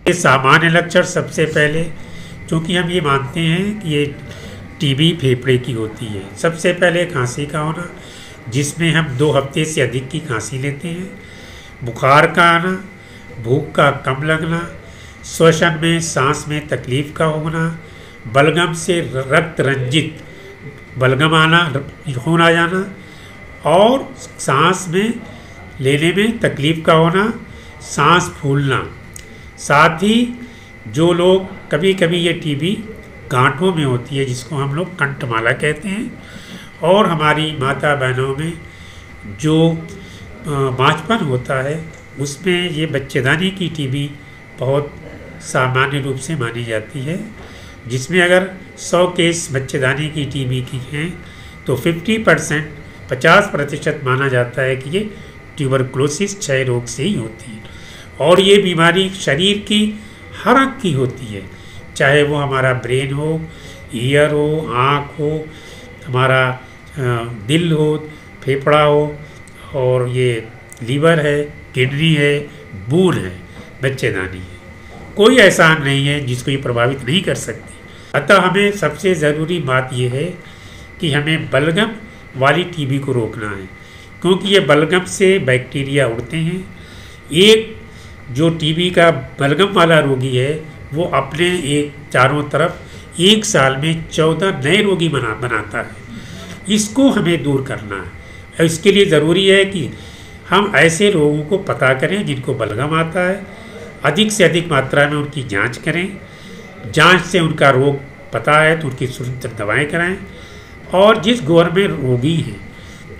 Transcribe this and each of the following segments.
ये सामान्य लक्षण सबसे पहले, क्योंकि हम ये मानते हैं कि ये टीबी फेफड़े की होती है। सबसे पहले खांसी का होना, जिसमें हम 2 हफ्ते से अधिक की खांसी लेते हैं, बुखार का आना, भूख का कम लगना, श्वसन में सांस में तकलीफ का होना, बलगम से रक्त रंजित बलगम आना, खून आ जाना और सांस में लेने में तकलीफ का होना, सांस फूलना। साथ ही जो लोग कभी कभी ये टीबी गांठों में होती है, जिसको हम लोग कंठमाला कहते हैं, और हमारी माता बहनों में जो बांझपन होता है उसमें ये बच्चेदानी की टीबी बहुत सामान्य रूप से मानी जाती है, जिसमें अगर 100 केस बच्चेदानी की टीबी की हैं तो 50% माना जाता है कि ये ट्यूबरकुलोसिस क्षय रोग से ही होती है। और ये बीमारी शरीर की हर अंग की होती है, चाहे वो हमारा ब्रेन हो, ईयर हो, आँख हो, हमारा दिल हो, फेफड़ा हो, और ये लीवर है, किडनी है, बून है, बच्चेदानी है। कोई ऐसा अंग नहीं है जिसको ये प्रभावित नहीं कर सकती। अतः हमें सबसे ज़रूरी बात यह है कि हमें बलगम वाली टीबी को रोकना है, क्योंकि ये बलगम से बैक्टीरिया उड़ते हैं। एक जो टीबी का बलगम वाला रोगी है वो अपने चारों तरफ 1 साल में 14 नए रोगी बनाता है। इसको हमें दूर करना है। इसके लिए ज़रूरी है कि हम ऐसे लोगों को पता करें जिनको बलगम आता है, अधिक से अधिक मात्रा में उनकी जांच करें। जांच से उनका रोग पता है तो उनकी तुरंत दवाएं कराएं, और जिस घोर में रोगी हैं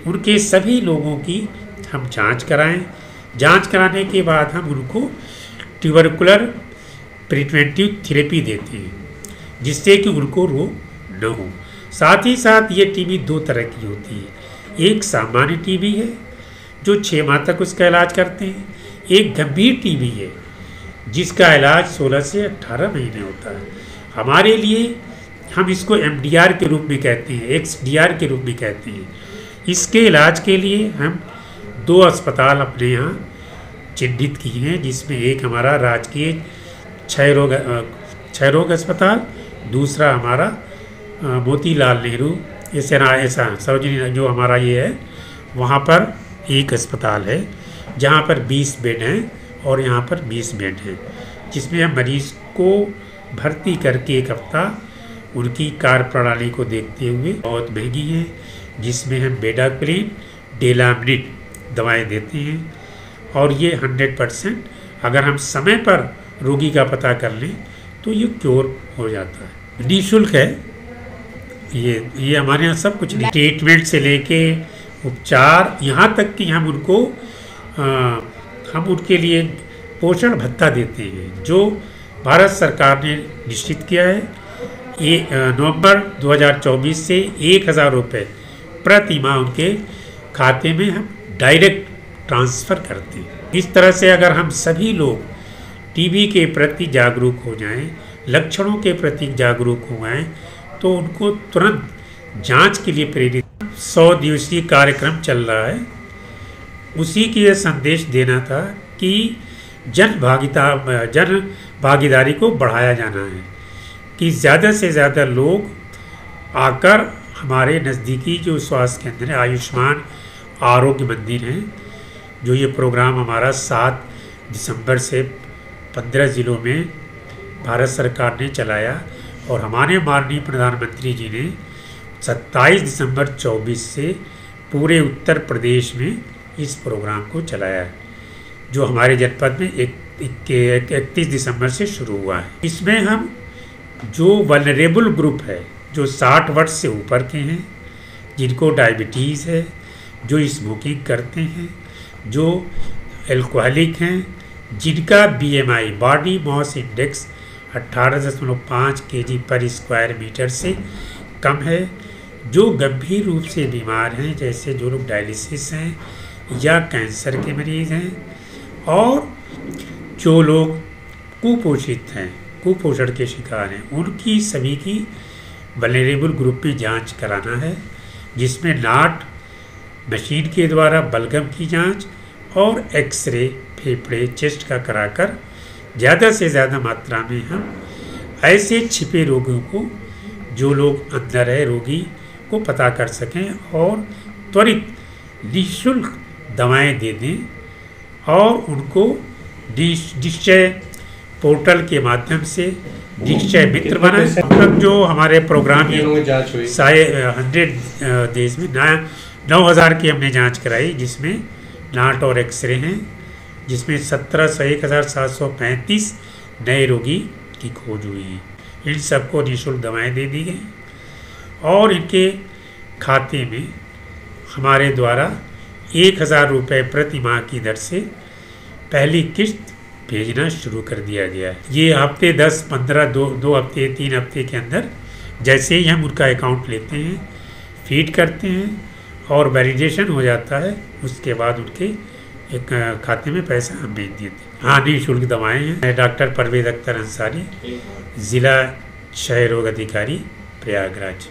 उनके सभी लोगों की हम जांच कराएं। जांच कराने के बाद हम उनको ट्यूबरकुलर प्रिवेंटिव थेरेपी देते हैं, जिससे कि उनको रोग न हो। साथ ही साथ ये टीबी 2 तरह की होती है। एक सामान्य टीबी है जो 6 माह तक उसका इलाज करते हैं। एक गंभीर टीबी है जिसका इलाज 16 से 18 महीने होता है। हमारे लिए हम इसको MDR के रूप में कहते हैं, XDR के रूप में कहते हैं। इसके इलाज के लिए हम 2 अस्पताल अपने यहाँ चिन्हित किए हैं, जिसमें एक हमारा राजकीय क्षय रोग अस्पताल, दूसरा हमारा मोतीलाल नेहरू ऐसा सरोजिनी जो हमारा ये है, वहाँ पर एक अस्पताल है जहाँ पर 20 बेड हैं और यहाँ पर 20 बेड हैं, जिसमें हम मरीज़ को भर्ती करके 1 हफ्ता उनकी कार्य प्रणाली को देखते हुए, बहुत महंगी है, जिसमें हम बेडाक्विलिन, डेलामिनिन दवाएं देते हैं। और ये 100% अगर हम समय पर रोगी का पता कर लें तो ये क्योर हो जाता है। निःशुल्क है ये हमारे यहाँ सब कुछ नहीं, ट्रीटमेंट से लेके उपचार, यहाँ तक कि हम उनके लिए पोषण भत्ता देते हैं, जो भारत सरकार ने निश्चित किया है। ये नवंबर 2024 से 1000 रुपये प्रति माह उनके खाते में हम डायरेक्ट ट्रांसफ़र करते हैं। इस तरह से अगर हम सभी लोग टीबी के प्रति जागरूक हो जाएं, लक्षणों के प्रति जागरूक हो जाएं, तो उनको तुरंत जांच के लिए प्रेरित 100 दिवसीय कार्यक्रम चल रहा है। उसी की यह संदेश देना था कि जन भागीदारी को बढ़ाया जाना है, कि ज़्यादा से ज़्यादा लोग आकर हमारे नज़दीकी जो स्वास्थ्य केंद्र है, आयुष्मान आरोग्य मंदिर हैं, जो ये प्रोग्राम हमारा 7 दिसंबर से 15 ज़िलों में भारत सरकार ने चलाया, और हमारे माननीय प्रधानमंत्री जी ने 27 दिसंबर 24 से पूरे उत्तर प्रदेश में इस प्रोग्राम को चलाया है, जो हमारे जनपद में 31 दिसंबर से शुरू हुआ है। इसमें हम जो वल्नरेबल ग्रुप है, जो 60 वर्ष से ऊपर के हैं, जिनको डायबिटीज़ है, जो स्मोकिंग करते हैं, जो एल्कोहलिक हैं, जिनका BMI body mass index 18.5 kg पर स्क्वायर मीटर से कम है, जो गंभीर रूप से बीमार हैं, जैसे जो लोग डायलिसिस हैं या कैंसर के मरीज़ हैं, और जो लोग कुपोषित हैं, कुपोषण के शिकार हैं, उनकी सभी की वल्नरेबल ग्रुप में जांच कराना है, जिसमें नाट मशीन के द्वारा बलगम की जांच और एक्सरे फेफड़े चेस्ट का कराकर ज़्यादा से ज़्यादा मात्रा में हम ऐसे छिपे रोगों को, जो लोग अंदर है रोगी, को पता कर सकें और त्वरित निःशुल्क दवाएं दे दें और उनको निश्चय पोर्टल के माध्यम से निश्चय मित्र बनाएं। अब तक जो हमारे प्रोग्राम 100 देश में 9,000 की हमने जांच कराई, जिसमें नाट और एक्सरे हैं, जिसमें 17,0735 नए रोगी की खोज हुई है। इन सबको निःशुल्क दवाएं दे दी गई और इनके खाते में हमारे द्वारा 1,000 रुपये प्रति माह की दर से पहली किस्त भेजना शुरू कर दिया गया है। ये हफ्ते 10, 15, 2 हफ्ते 3 हफ्ते के अंदर जैसे ही हम उनका अकाउंट लेते हैं, फीड करते हैं और वैलिडेशन हो जाता है, उसके बाद उनके एक खाते में पैसा हम भेज देते हैं। हाँ, निःशुल्क दवाएं हैं। डॉक्टर परवेज अख्तर अंसारी, ज़िला क्षय रोग अधिकारी, प्रयागराज।